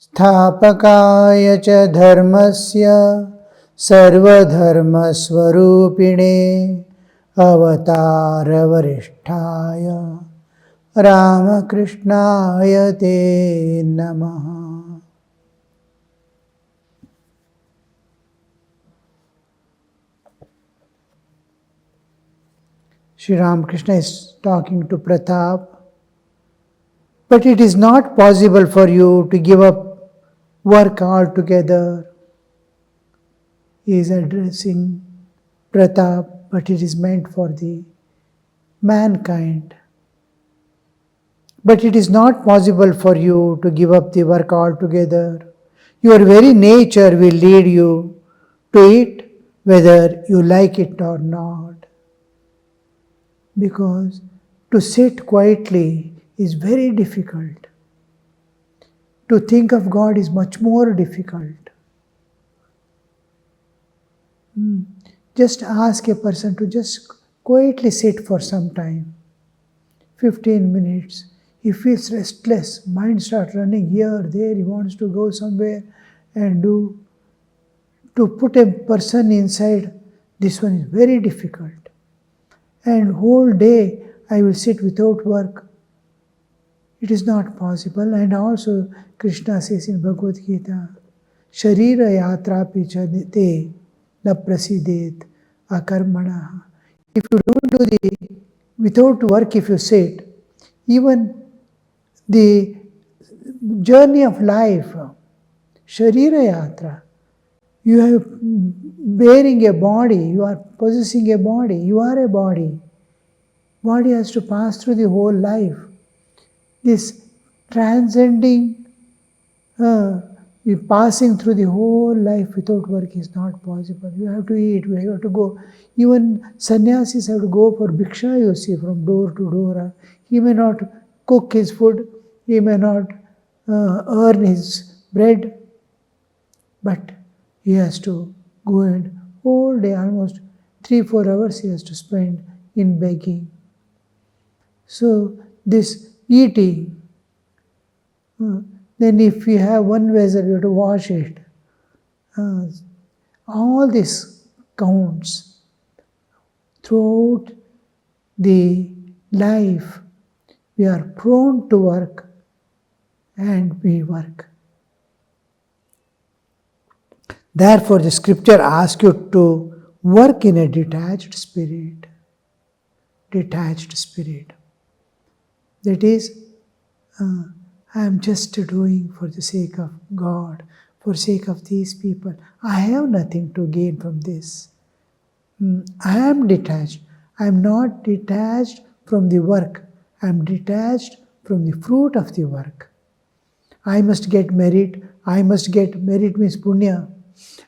स्थापकाय च धर्मस्य सर्वधर्मस्वरूपिणे अवतारवरिष्ठाय रामकृष्णाय ते नमः. Sri Ramakrishna is talking to Pratap. But it is not possible for you to give up work altogether. He is addressing Pratap, but it is meant for the mankind. But it is not possible for you to give up the work altogether. Your very nature will lead you to it, whether you like it or not. Because to sit quietly is very difficult. To think of God is much more difficult. Just ask a person to just quietly sit for some time, 15 minutes. He feels restless, mind starts running here, there, he wants to go somewhere and do. To put a person inside, this one is very difficult. And whole day I will sit without work. It is not possible. And also Krishna says in Bhagavad Gita, Sharira yatra picha te na prasidet akarmana. If you don't do the, without work, if you sit, even the journey of life, Sharira yatra, you are bearing a body, you are possessing a body, you are a body. Body has to pass through the whole life. This transcending, passing through the whole life without work is not possible. You have to eat, you have to go. Even sannyasis have to go for bhiksha, you see, from door to door. He may not cook his food, he may not earn his bread, but he has to go and whole day, almost 3-4 hours he has to spend in begging. So this eating, then if you have one vessel, you have to wash it. All this counts. Throughout the life, we are prone to work and we work. Therefore, the scripture asks you to work in a detached spirit. Detached spirit. That is, I am just doing for the sake of God, for sake of these people. I have nothing to gain from this. I am detached. I am not detached from the work. I am detached from the fruit of the work. I must get merit. I must get merit means punya.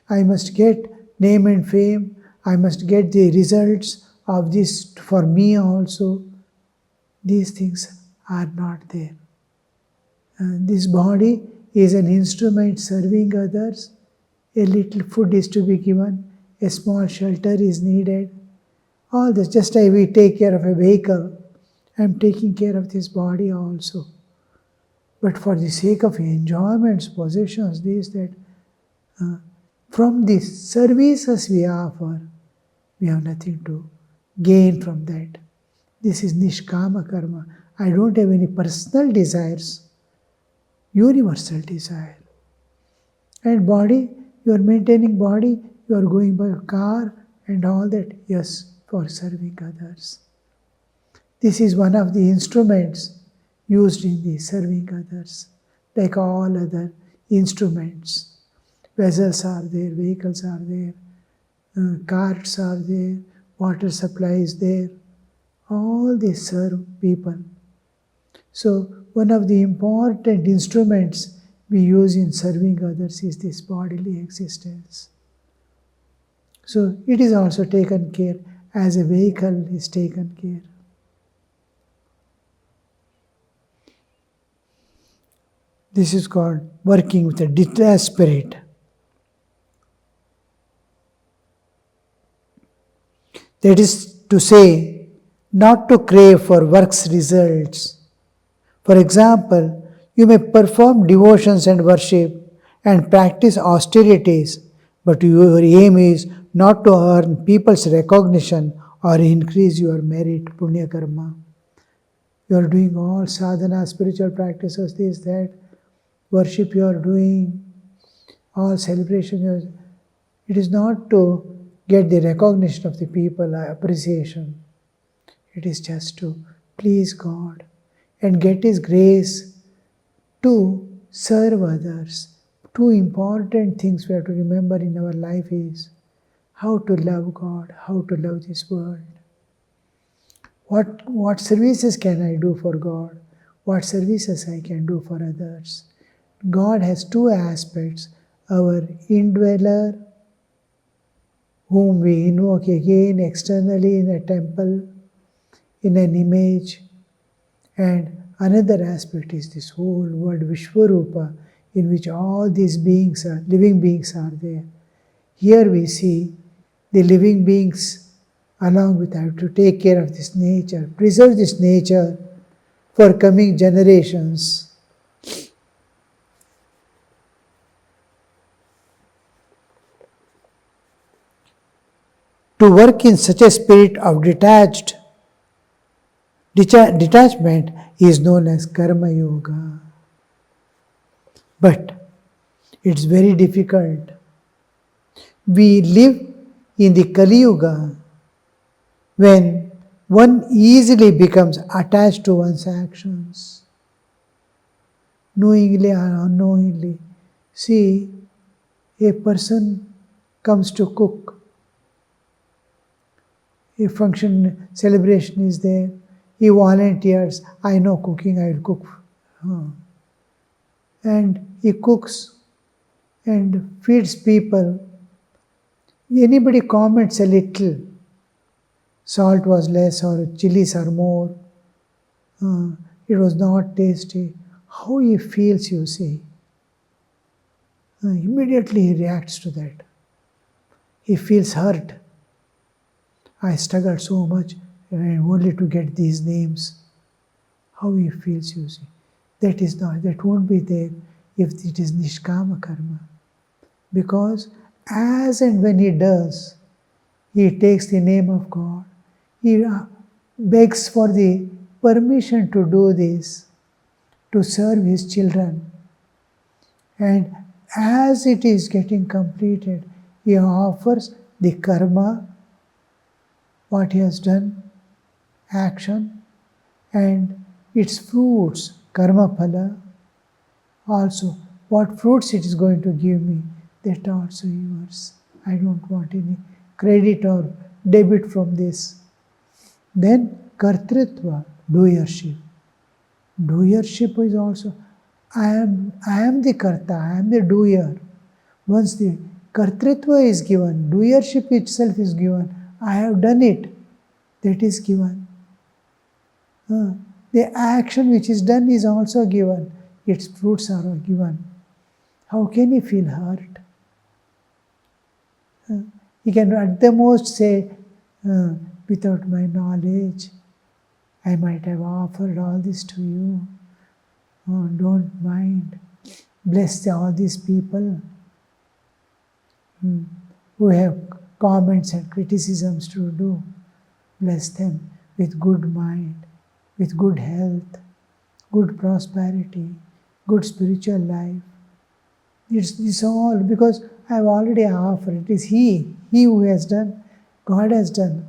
I must get name and fame. I must get the results of this for me also. These things are not there. This body is an instrument serving others. A little food is to be given. A small shelter is needed. All this, just like we take care of a vehicle, I am taking care of this body also. But for the sake of enjoyments, possessions, this, that, from the services we offer, we have nothing to gain from that. This is nishkama karma. I don't have any personal desires, universal desire. And body, you are maintaining body, you are going by a car and all that, yes, for serving others. This is one of the instruments used in the serving others, like all other instruments. Vessels are there, vehicles are there, carts are there, water supply is there. All these serve people. So one of the important instruments we use in serving others is this bodily existence. So it is also taken care as a vehicle is taken care. This is called working with a detached spirit. That is to say, not to crave for work's results, For example, you may perform devotions and worship and practice austerities, but your aim is not to earn people's recognition or increase your merit, punya karma. You are doing all sadhana, spiritual practices, this, that, worship you are doing, all celebration you are, it is not to get the recognition of the people, appreciation. It is just to please God and get His grace to serve others. Two important things we have to remember in our life is how to love God, how to love this world. What services can I do for God? What services I can do for others? God has two aspects, our indweller, whom we invoke again externally in a temple, in an image, and another aspect is this whole world, Vishwarupa, in which all these beings are, living beings are there. Here we see the living beings along with have to take care of this nature, preserve this nature for coming generations. To work in such a spirit of detachment is known as karma yoga. But it's very difficult. We live in the Kali Yuga when one easily becomes attached to one's actions, knowingly or unknowingly. See, a person comes to cook. A function, celebration is there. He volunteers, I know cooking, I will cook. And he cooks and feeds people. Anybody comments a little, salt was less or chilies are more, it was not tasty. How he feels, you see. Immediately he reacts to that. He feels hurt. I struggled so much only to get these names. How he feels, you see. That won't be there if it is nishkama karma. Because as and when he does, he takes the name of God. He begs for the permission to do this, to serve his children. And as it is getting completed, he offers the karma, what he has done, action, and its fruits, karma phala, also what fruits it is going to give me, that also yours. I don't want any credit or debit from this. Then kartritva, doership. Doership is also, I am the karta, I am the doer. Once the kartritva is given, doership itself is given, I have done it, that is given. The action which is done is also given, its fruits are given. How can he feel hurt? He can at the most say, without my knowledge, I might have offered all this to you. Oh, don't mind. Bless all these people who have comments and criticisms to do. Bless them with good mind, with good health, good prosperity, good spiritual life. It's all because I've already offered. It is He who has done, God has done.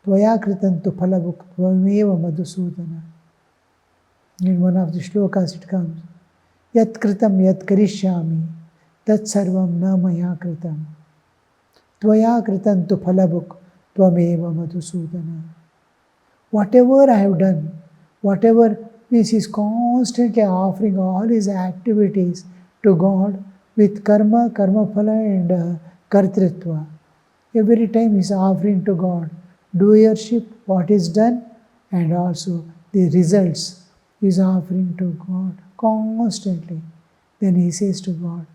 Tvaya kritantu phalabhuk tvameva madhusudana. In one of the shlokas it comes, Yat kritam yat karishyami, tat sarvam na maya kritam. Tvaya kritantu phalabhuk tvameva madhusudana. Whatever I have done, whatever means he is constantly offering all his activities to God with karma phala and kartritva. Every time he is offering to God doership, what is done, and also the results he is offering to God constantly. Then he says to God,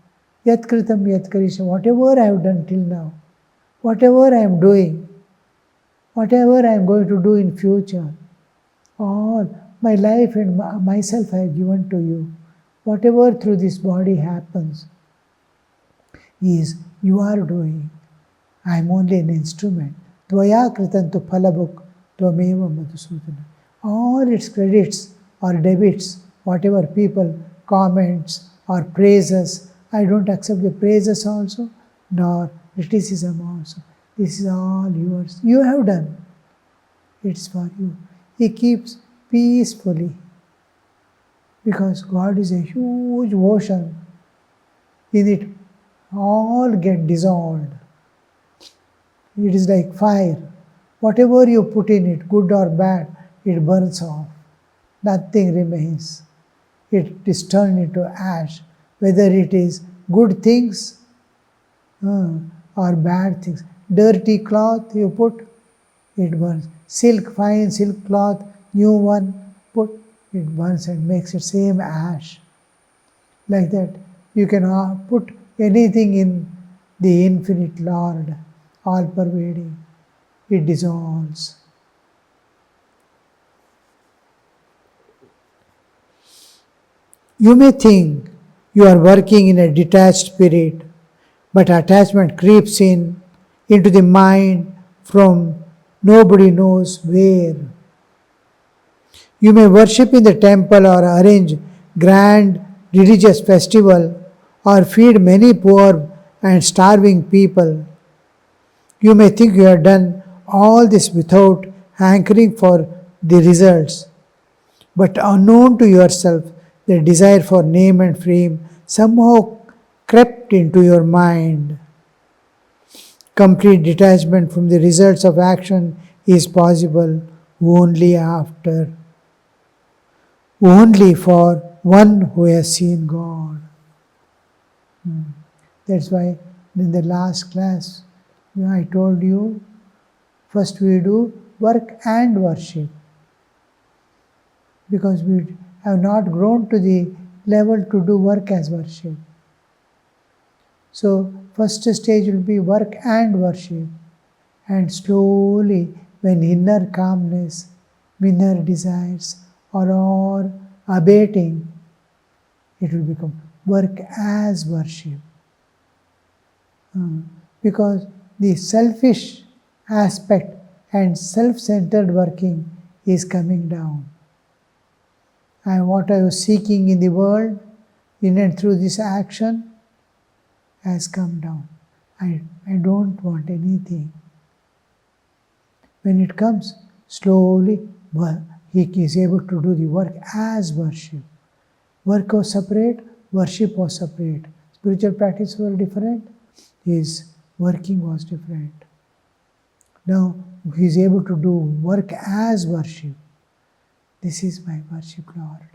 Yat kritam yat karisha, whatever I have done till now, whatever I am doing, whatever I am going to do in future, all My life and myself I have given to you. Whatever through this body happens is you are doing. I am only an instrument. Tvaya kritantu phalabhuk tvameva madhusudana. All its credits or debits, whatever people comments or praises, I don't accept the praises also, nor criticism also. This is all yours. You have done. It's for you. He keeps peacefully because God is a huge ocean. In it, all get dissolved. It is like fire. Whatever you put in it, good or bad, it burns off. Nothing remains. It is turned into ash. Whether it is good things or bad things. Dirty cloth you put, it burns. Silk, fine silk cloth, new one, put, it burns and makes it same ash. Like that, you can put anything in the infinite Lord, all pervading. It dissolves. You may think you are working in a detached spirit, but attachment creeps into the mind from nobody knows where. You may worship in the temple or arrange grand religious festival or feed many poor and starving people. You may think you have done all this without hankering for the results, but unknown to yourself, the desire for name and fame somehow crept into your mind. Complete detachment from the results of action is possible only for one who has seen God. That's why in the last class I told you, first we do work and worship, because we have not grown to the level to do work as worship. So first stage will be work and worship, and slowly when inner calmness, inner desires are all abating, it will become work as worship. Because the selfish aspect and self-centered working is coming down. And what I was seeking in the world, in and through this action, has come down. I don't want anything. When it comes, slowly, he is able to do the work as worship. Work was separate, worship was separate. Spiritual practice were different, his working was different. Now he is able to do work as worship. This is my worship, Lord.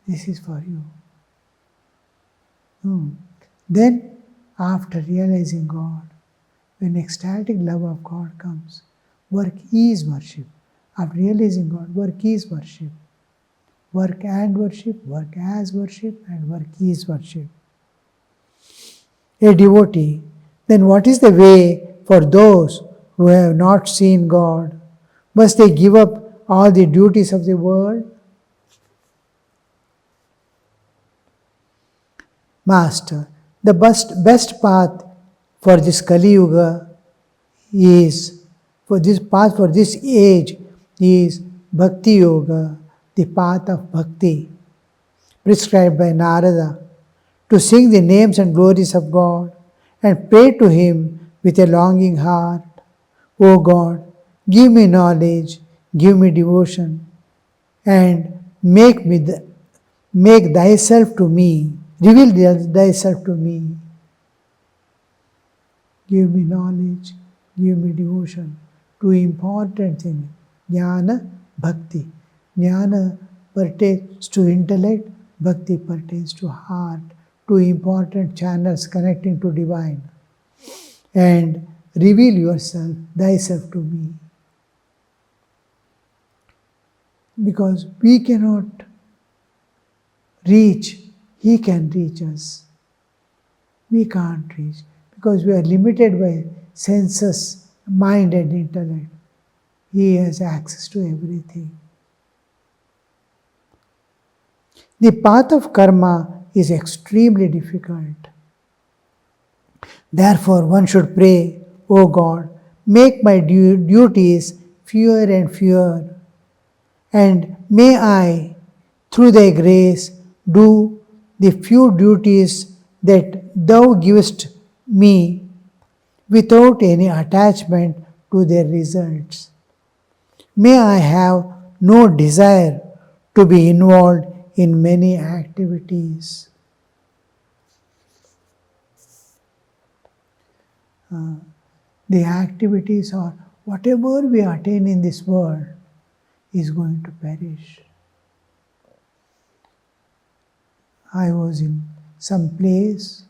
This is for you. Then, after realizing God, when ecstatic love of God comes, work is worship. After realizing God, work is worship. Work and worship, work as worship, and work is worship. A devotee, then what is the way for those who have not seen God? Must they give up all the duties of the world? Master, the best path for this Kali Yuga is, for this age is Bhakti Yoga, the path of bhakti, prescribed by Narada, to sing the names and glories of God and pray to Him with a longing heart. O God, give me knowledge, give me devotion, and make Thyself to me, reveal Thyself to me. Give me knowledge, give me devotion. Two important things, jnana, bhakti. Jnana pertains to intellect, bhakti pertains to heart. Two important channels connecting to divine. And reveal thyself to me. Because we cannot reach, He can reach us. We can't reach because we are limited by senses, mind and intellect. He has access to everything. The path of karma is extremely difficult. Therefore, one should pray, O God, make my duties fewer and fewer, and may I, through thy grace, do the few duties that thou givest me without any attachment to their results. May I have no desire to be involved in many activities. The activities or whatever we attain in this world is going to perish. I was in some place,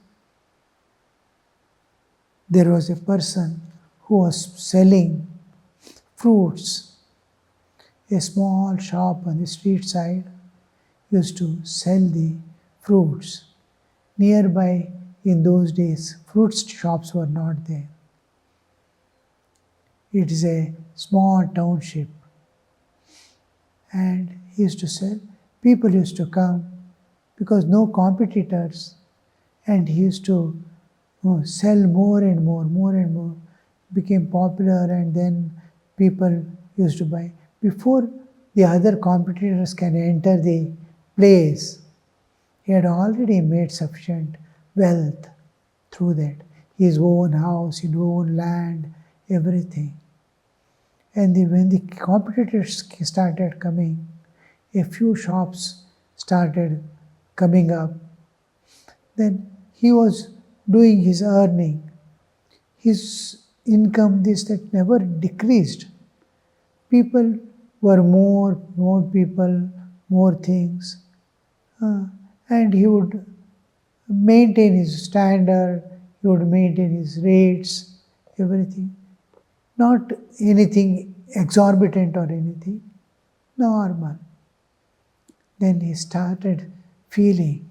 there was a person who was selling fruits. A small shop on the street side used to sell the fruits. Nearby, in those days, fruit shops were not there. It is a small township. And he used to sell. People used to come because no competitors. And he used to sell more and more. Became popular, and then people used to buy. Before the other competitors can enter the place, he had already made sufficient wealth through that. His own house, his own land, everything. And when the competitors started coming, a few shops started coming up. Then he was doing his earning. His income, this, that, never decreased. People were more people, more things. And he would maintain his standard, he would maintain his rates, everything. Not anything exorbitant or anything, normal. Then he started feeling,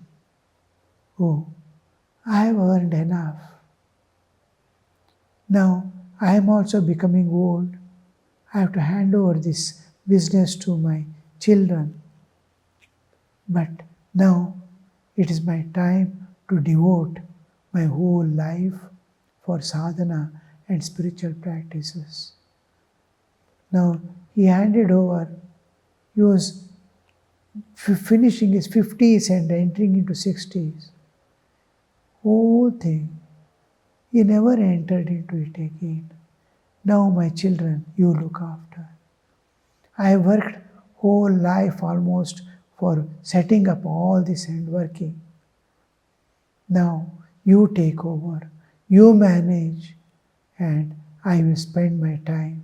oh, I have earned enough. Now I am also becoming old. I have to hand over this business to my children. But now it is my time to devote my whole life for sadhana and spiritual practices. Now he handed over, he was finishing his 50s and entering into 60s. Whole thing, he never entered into it again. Now my children, you look after. I have worked whole life almost for setting up all this and working. Now you take over, you manage, and I will spend my time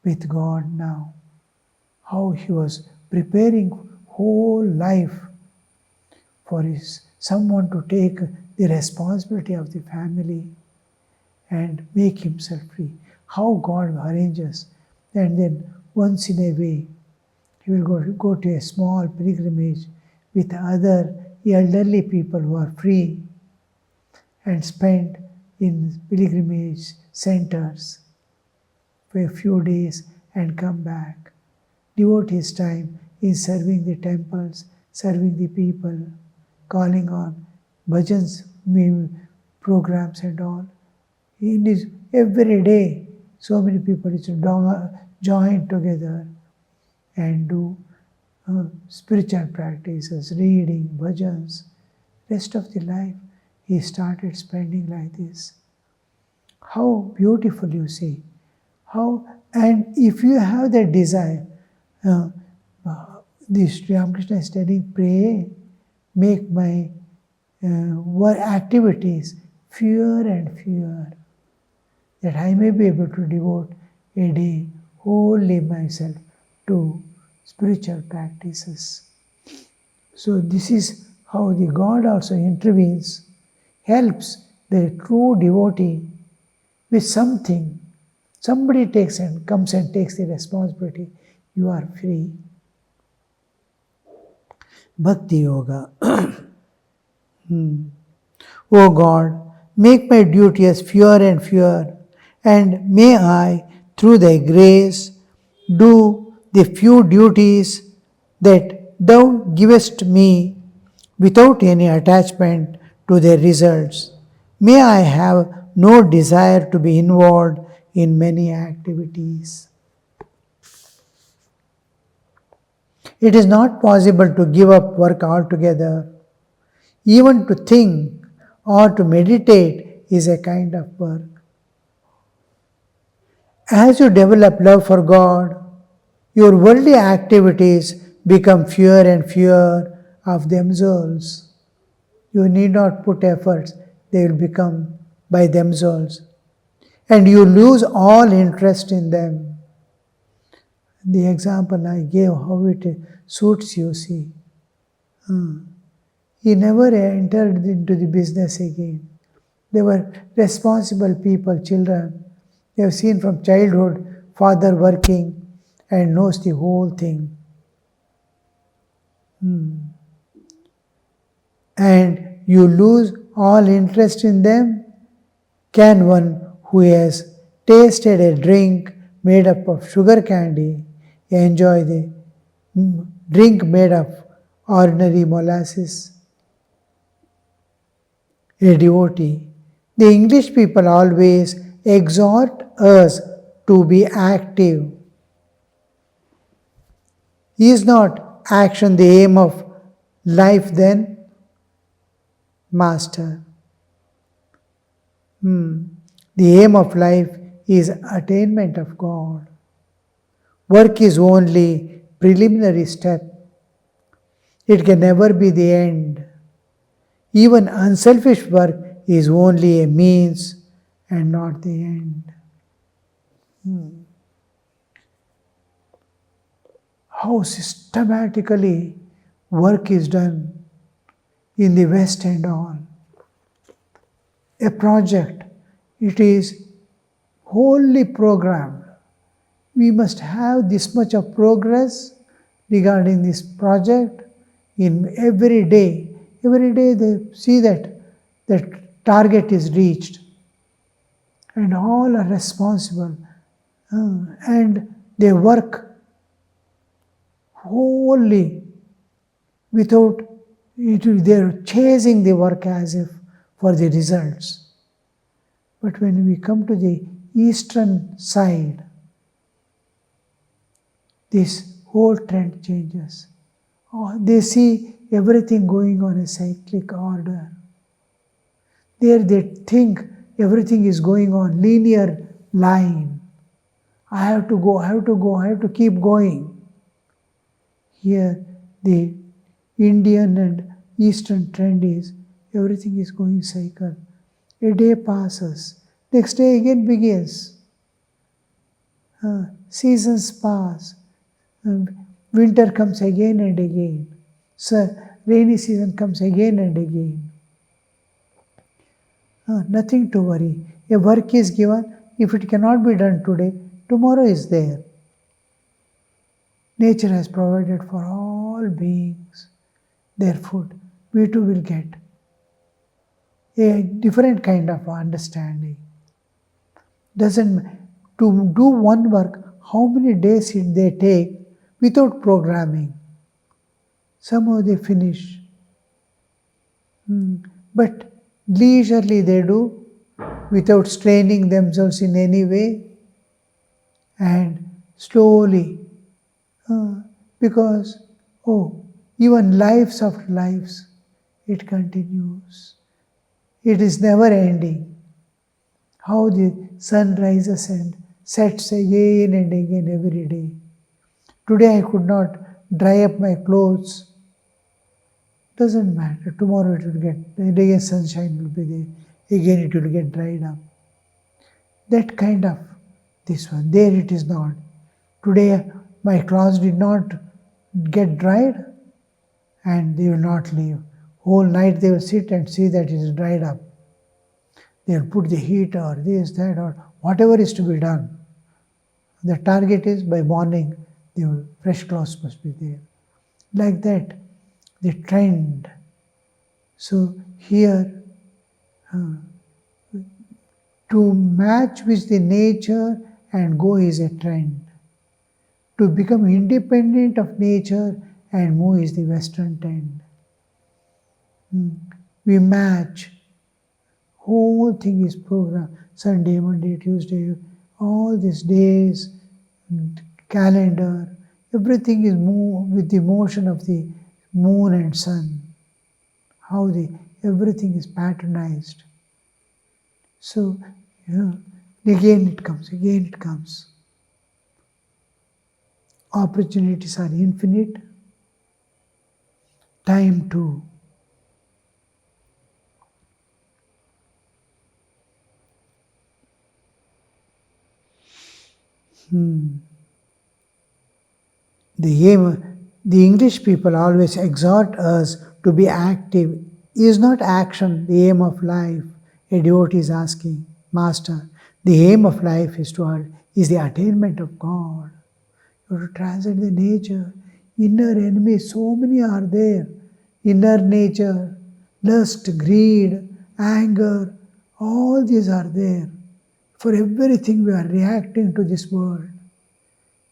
with God now. How he was preparing whole life for someone to take the responsibility of the family and make himself free. How God arranges. And then once in a way, he will go to a small pilgrimage with other elderly people who are free and spend in pilgrimage centers for a few days and come back. Devote his time in serving the temples, serving the people, calling on bhajans, programs and all. In his every day, so many people used to join together and do spiritual practices, reading, bhajans. Rest of the life, he started spending like this. How beautiful, you see. How, and if you have that desire, this Ramakrishna is telling, pray, make my work activities fewer and fewer, that I may be able to devote a day wholly myself to spiritual practices. So this is how the God also intervenes, helps the true devotee with something. Somebody comes and takes the responsibility. You are free. Bhakti Yoga. O God, make my duties fewer and fewer, and may I, through thy grace, do the few duties that Thou givest me without any attachment to their results. May I have no desire to be involved in many activities. It is not possible to give up work altogether. Even to think or to meditate is a kind of work. As you develop love for God, your worldly activities become fewer and fewer of themselves. You need not put efforts, they will become by themselves. And you lose all interest in them. The example I gave, how it suits you, see. He never entered into the business again. They were responsible people, children. They have seen from childhood father working and knows the whole thing. And you lose all interest in them. Can one who has tasted a drink made up of sugar candy enjoy the drink made of ordinary molasses? A devotee. The English people always exhort us to be active. Is not action the aim of life then? Master. The aim of life is attainment of God. Work is only preliminary step. It can never be the end. Even unselfish work is only a means and not the end. How systematically work is done in the West and all. A project, it is wholly programmed. We must have this much of progress regarding this project in every day. Every day they see that that target is reached. And all are responsible. And they work wholly without they're chasing the work as if for the results. But when we come to the eastern side, this whole trend changes. They see everything going on a cyclic order. There they think everything is going on linear line. I have to go, I have to go, I have to keep going. Here the Indian and Eastern trend is everything is going cycle. A day passes, next day again begins. Seasons pass, winter comes again and again. So rainy season comes again and again. Nothing to worry. A work is given. If it cannot be done today, tomorrow is there. Nature has provided for all beings their food. We too will get a different kind of understanding. Doesn't to do one work, how many days they take without programming? Somehow they finish. But leisurely they do, without straining themselves in any way, and slowly, because, even lives after lives, it continues. It is never ending. How the sun rises and sets again and again every day. Today I could not dry up my clothes. Doesn't matter. Tomorrow it will get, again sunshine will be there. Again it will get dried up. That kind of this one. There it is not. Today my clothes did not get dried and they will not leave. Whole night they will sit and see that it is dried up. They will put the heat or this, that, or whatever is to be done. The target is by morning, fresh clothes must be there. Like that, the trend. So here, to match with the nature and go is a trend. To become independent of nature and Mu is the western trend. We match. Whole thing is programmed. Sunday, Monday, Tuesday, all these days, calendar, everything is with the motion of the moon and sun. How everything is patternized. So, again it comes. Opportunities are infinite, time too. The English people always exhort us to be active. Is not action the aim of life? A devotee is asking, Master, the aim of life is the attainment of God. You have to transcend the nature. Inner enemies, so many are there. Inner nature, lust, greed, anger, all these are there. For everything we are reacting to this world.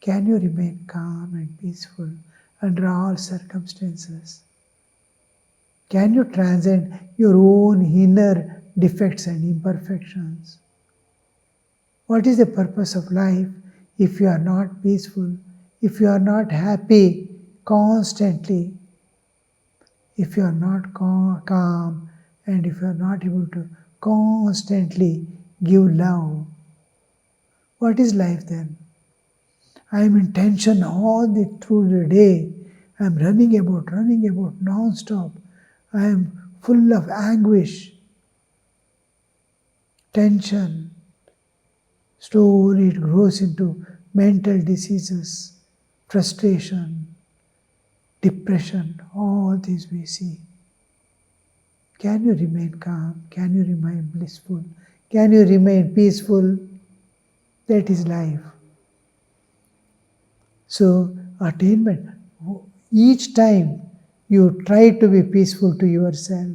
Can you remain calm and peaceful under all circumstances? Can you transcend your own inner defects and imperfections? What is the purpose of life if you are not peaceful, if you are not happy constantly, if you are not calm, and if you are not able to constantly give love? What is life then? I am in tension through the day. I am running about non-stop. I am full of anguish, tension. Slowly it grows into mental diseases, frustration, depression, all these we see. Can you remain calm? Can you remain blissful? Can you remain peaceful? That is life. So, attainment, each time you try to be peaceful to yourself,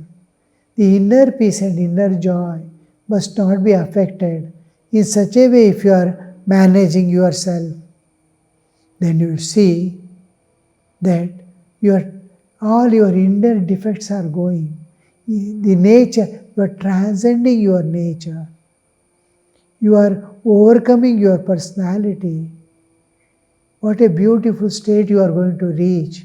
the inner peace and inner joy must not be affected in such a way. If you are managing yourself, then you will see that all your inner defects are going. The nature, you are transcending your nature. You are overcoming your personality. What a beautiful state you are going to reach.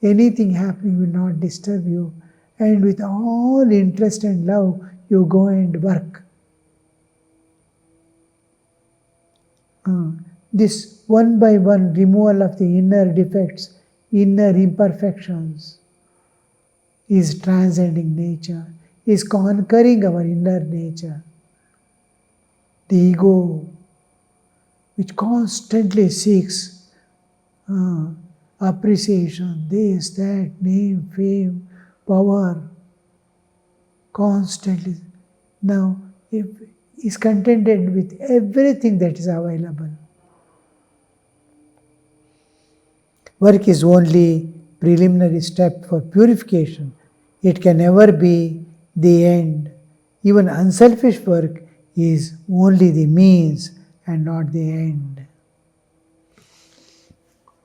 Anything happening will not disturb you. And with all interest and love, you go and work. This one by one removal of the inner defects, inner imperfections, is transcending nature, is conquering our inner nature. The ego, which constantly seeks appreciation, this, that, name, fame, power, constantly. Now, is contented with everything that is available. Work is only preliminary step for purification. It can never be the end. Even unselfish work is only the means and not the end.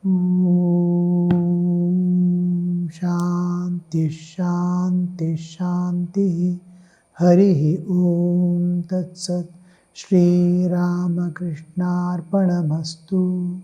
Om Shanti Shanti Shanti Hari Om Tat Sat Shri Ramakrishna Arpanamastu.